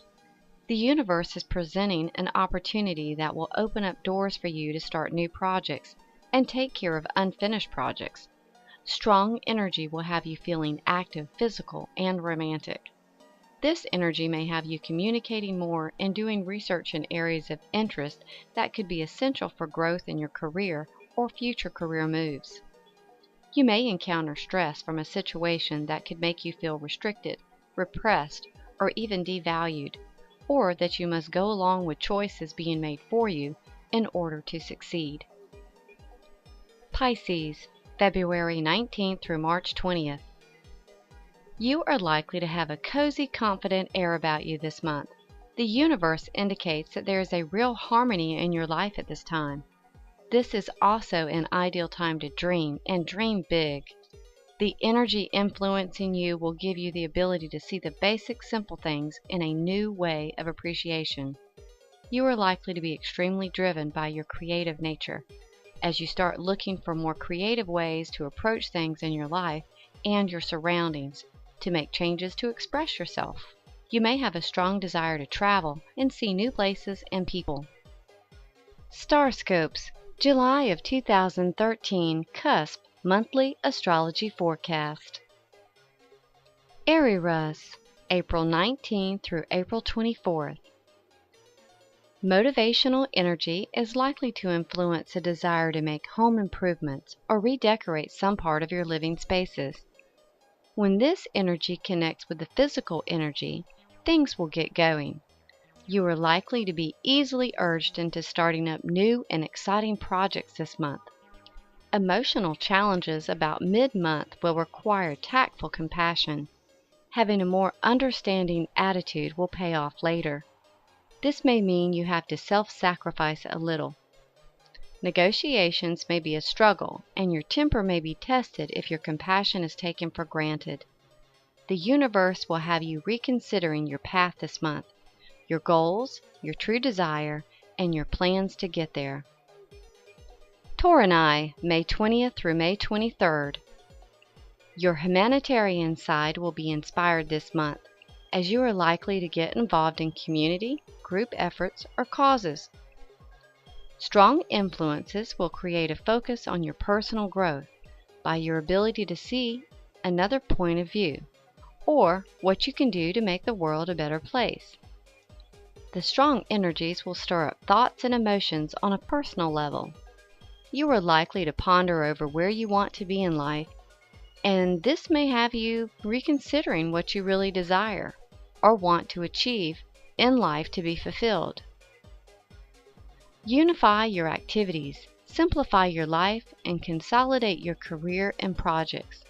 The universe is presenting an opportunity that will open up doors for you to start new projects and take care of unfinished projects. Strong energy will have you feeling active, physical, and romantic. This energy may have you communicating more and doing research in areas of interest that could be essential for growth in your career or future career moves. You may encounter stress from a situation that could make you feel restricted, repressed, or even devalued, or that you must go along with choices being made for you in order to succeed. Pisces, February 19th through March 20th. You are likely to have a cozy, confident air about you this month. The universe indicates that there is a real harmony in your life at this time. This is also an ideal time to dream, and dream big. The energy influencing you will give you the ability to see the basic, simple things in a new way of appreciation. You are likely to be extremely driven by your creative nature as you start looking for more creative ways to approach things in your life and your surroundings to make changes to express yourself. You may have a strong desire to travel and see new places and people. Starscopes, July of 2013 Cusp Monthly Astrology Forecast. Eris, April 19 through April 24th. Motivational energy is likely to influence a desire to make home improvements or redecorate some part of your living spaces. When this energy connects with the physical energy, things will get going. You are likely to be easily urged into starting up new and exciting projects this month. Emotional challenges about mid-month will require tactful compassion. Having a more understanding attitude will pay off later. This may mean you have to self-sacrifice a little. Negotiations may be a struggle, and your temper may be tested if your compassion is taken for granted. The universe will have you reconsidering your path this month, your goals, your true desire, and your plans to get there. Taurani, May 20th through May 23rd. Your humanitarian side will be inspired this month, as you are likely to get involved in community, group efforts, or causes. Strong influences will create a focus on your personal growth by your ability to see another point of view, or what you can do to make the world a better place. The strong energies will stir up thoughts and emotions on a personal level. You are likely to ponder over where you want to be in life, and this may have you reconsidering what you really desire or want to achieve in life to be fulfilled. Unify your activities, simplify your life, and consolidate your career and projects.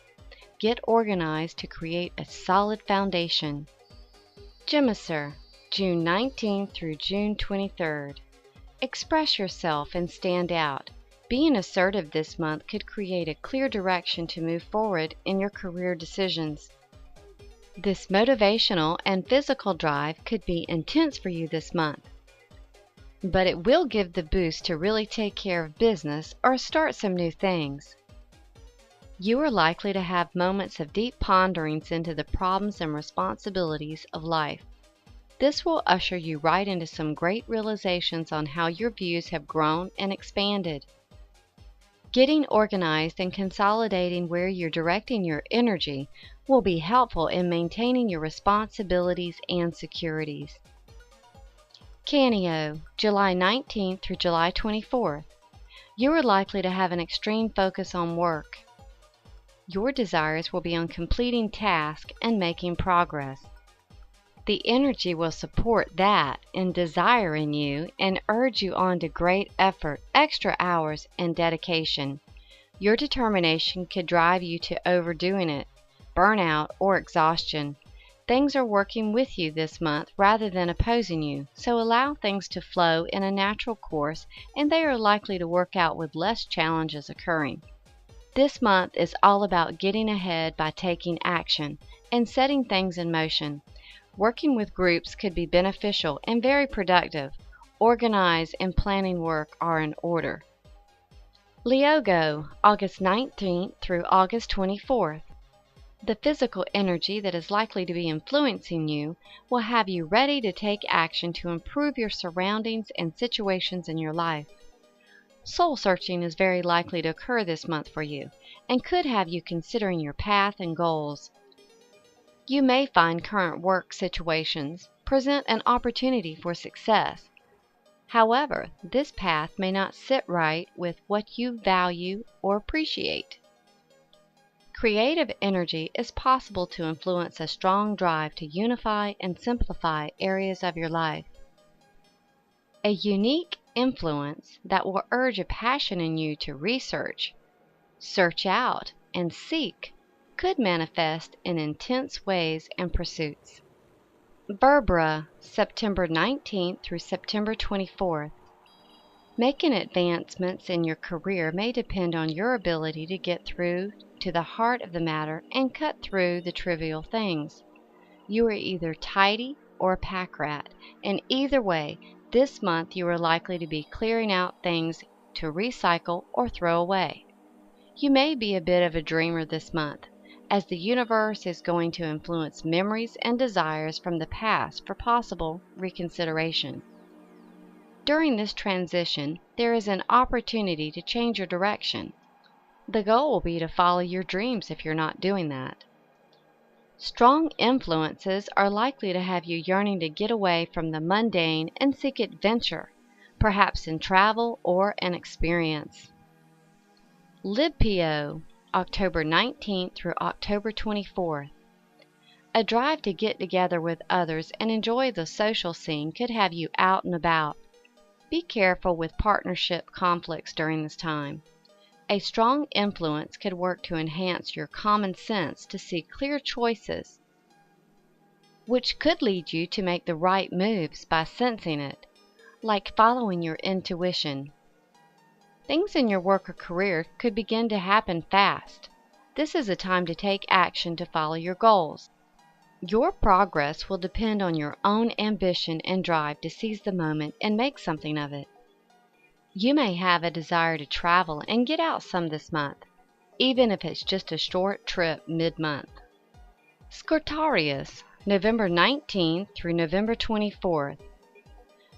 Get organized to create a solid foundation. Gemini, June 19th through June 23rd. Express yourself and stand out. Being assertive this month could create a clear direction to move forward in your career decisions. This motivational and physical drive could be intense for you this month, but it will give the boost to really take care of business or start some new things. You are likely to have moments of deep ponderings into the problems and responsibilities of life. This will usher you right into some great realizations on how your views have grown and expanded. Getting organized and consolidating where you're directing your energy will be helpful in maintaining your responsibilities and securities. Canio, July 19th through July 24th. You are likely to have an extreme focus on work. Your desires will be on completing tasks and making progress. The energy will support that and desire in you and urge you on to great effort, extra hours, and dedication. Your determination could drive you to overdoing it, burnout, or exhaustion. Things are working with you this month rather than opposing you, so allow things to flow in a natural course and they are likely to work out with less challenges occurring. This month is all about getting ahead by taking action and setting things in motion. Working with groups could be beneficial and very productive. Organize and planning work are in order. Leo, August 19th through August 24th. The physical energy that is likely to be influencing you will have you ready to take action to improve your surroundings and situations in your life. Soul searching is very likely to occur this month for you and could have you considering your path and goals. You may find current work situations present an opportunity for success. However, this path may not sit right with what you value or appreciate. Creative energy is possible to influence a strong drive to unify and simplify areas of your life. A unique influence that will urge a passion in you to research, search out, and seek could manifest in intense ways and pursuits. Berbera, September 19th through September 24th. Making advancements in your career may depend on your ability to get through to the heart of the matter and cut through the trivial things. You are either tidy or a pack rat, and either way, this month you are likely to be clearing out things to recycle or throw away. You may be a bit of a dreamer this month, as the universe is going to influence memories and desires from the past for possible reconsideration. During this transition, there is an opportunity to change your direction. The goal will be to follow your dreams if you're not doing that. Strong influences are likely to have you yearning to get away from the mundane and seek adventure, perhaps in travel or an experience. Libpio, October 19th through October 24th. A drive to get together with others and enjoy the social scene could have you out and about. Be careful with partnership conflicts during this time. A strong influence could work to enhance your common sense to see clear choices, which could lead you to make the right moves by sensing it, like following your intuition. Things in your work or career could begin to happen fast. This is a time to take action to follow your goals. Your progress will depend on your own ambition and drive to seize the moment and make something of it. You may have a desire to travel and get out some this month, even if it's just a short trip mid-month. Scortarius, November 19th through November 24th.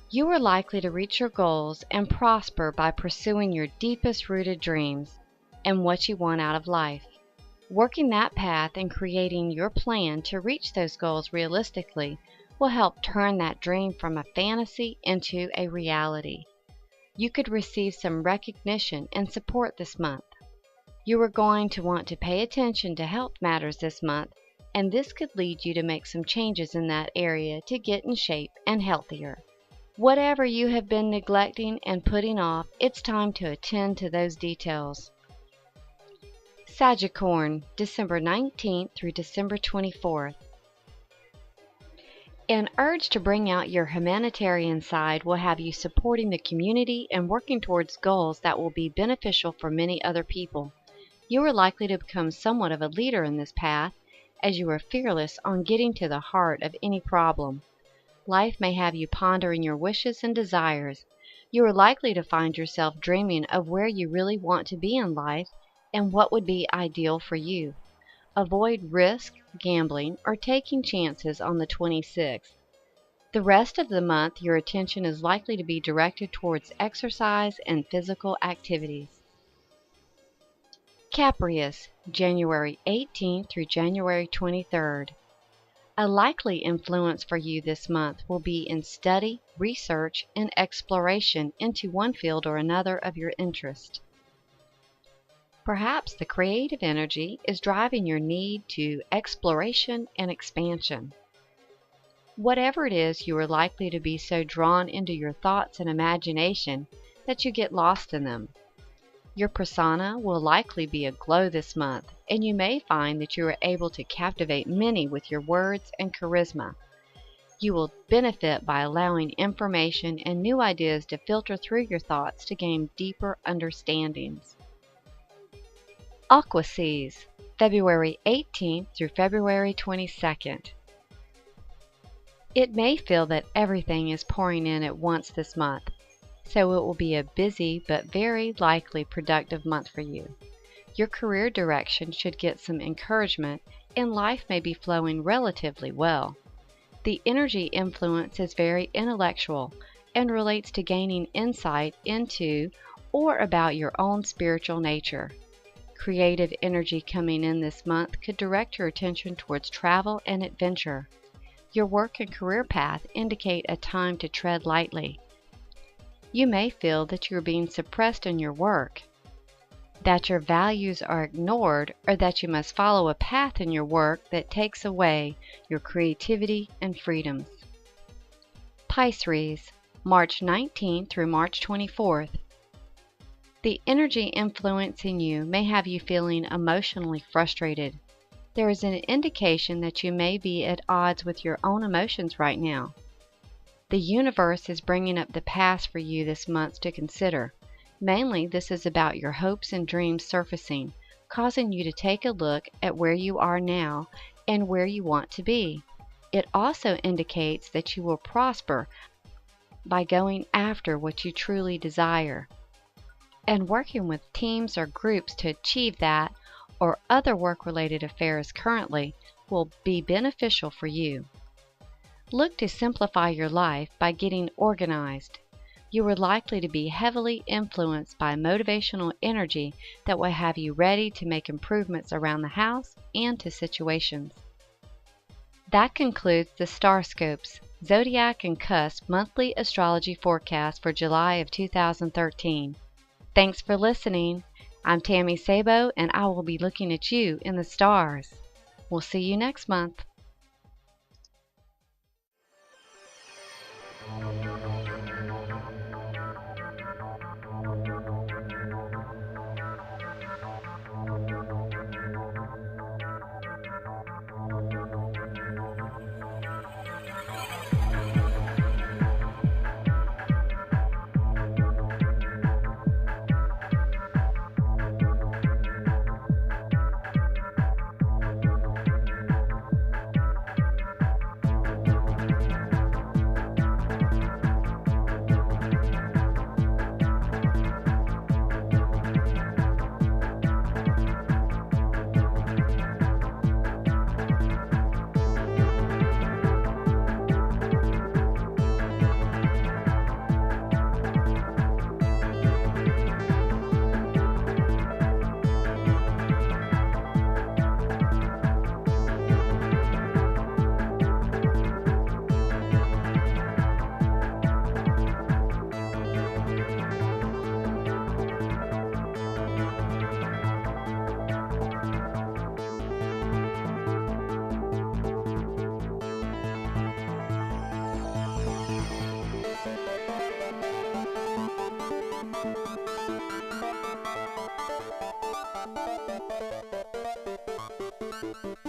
You are likely to reach your goals and prosper by pursuing your deepest rooted dreams and what you want out of life. Working that path and creating your plan to reach those goals realistically will help turn that dream from a fantasy into a reality. You could receive some recognition and support this month. You are going to want to pay attention to health matters this month, and this could lead you to make some changes in that area to get in shape and healthier. Whatever you have been neglecting and putting off, it's time to attend to those details. Sagicorn, December 19th through December 24th. An urge to bring out your humanitarian side will have you supporting the community and working towards goals that will be beneficial for many other people. You are likely to become somewhat of a leader in this path, as you are fearless on getting to the heart of any problem. Life may have you pondering your wishes and desires. You are likely to find yourself dreaming of where you really want to be in life and what would be ideal for you. Avoid risk, gambling, or taking chances on the 26th. The rest of the month, your attention is likely to be directed towards exercise and physical activities. Caprius, January 18th through January 23rd. A likely influence for you this month will be in study, research, and exploration into one field or another of your interest. Perhaps the creative energy is driving your need to exploration and expansion. Whatever it is, you are likely to be so drawn into your thoughts and imagination that you get lost in them. Your persona will likely be aglow this month, and you may find that you are able to captivate many with your words and charisma. You will benefit by allowing information and new ideas to filter through your thoughts to gain deeper understandings. Aquaseas, February 18th through February 22nd. It may feel that everything is pouring in at once this month, so it will be a busy but very likely productive month for you. Your career direction should get some encouragement, and life may be flowing relatively well. The energy influence is very intellectual and relates to gaining insight into or about your own spiritual nature. Creative energy coming in this month could direct your attention towards travel and adventure. Your work and career path indicate a time to tread lightly. You may feel that you are being suppressed in your work, that your values are ignored, or that you must follow a path in your work that takes away your creativity and freedoms. Pisces, March 19th through March 24th. The energy influencing you may have you feeling emotionally frustrated. There is an indication that you may be at odds with your own emotions right now. The universe is bringing up the past for you this month to consider. Mainly, this is about your hopes and dreams surfacing, causing you to take a look at where you are now and where you want to be. It also indicates that you will prosper by going after what you truly desire. And working with teams or groups to achieve that or other work-related affairs currently will be beneficial for you. Look to simplify your life by getting organized. You are likely to be heavily influenced by motivational energy that will have you ready to make improvements around the house and to situations. That concludes the Starscopes, Zodiac and Cusp monthly astrology forecast for July of 2013. Thanks for listening. I'm Tammy Sabo, and I will be looking at you in the stars. We'll see you next month. Bye.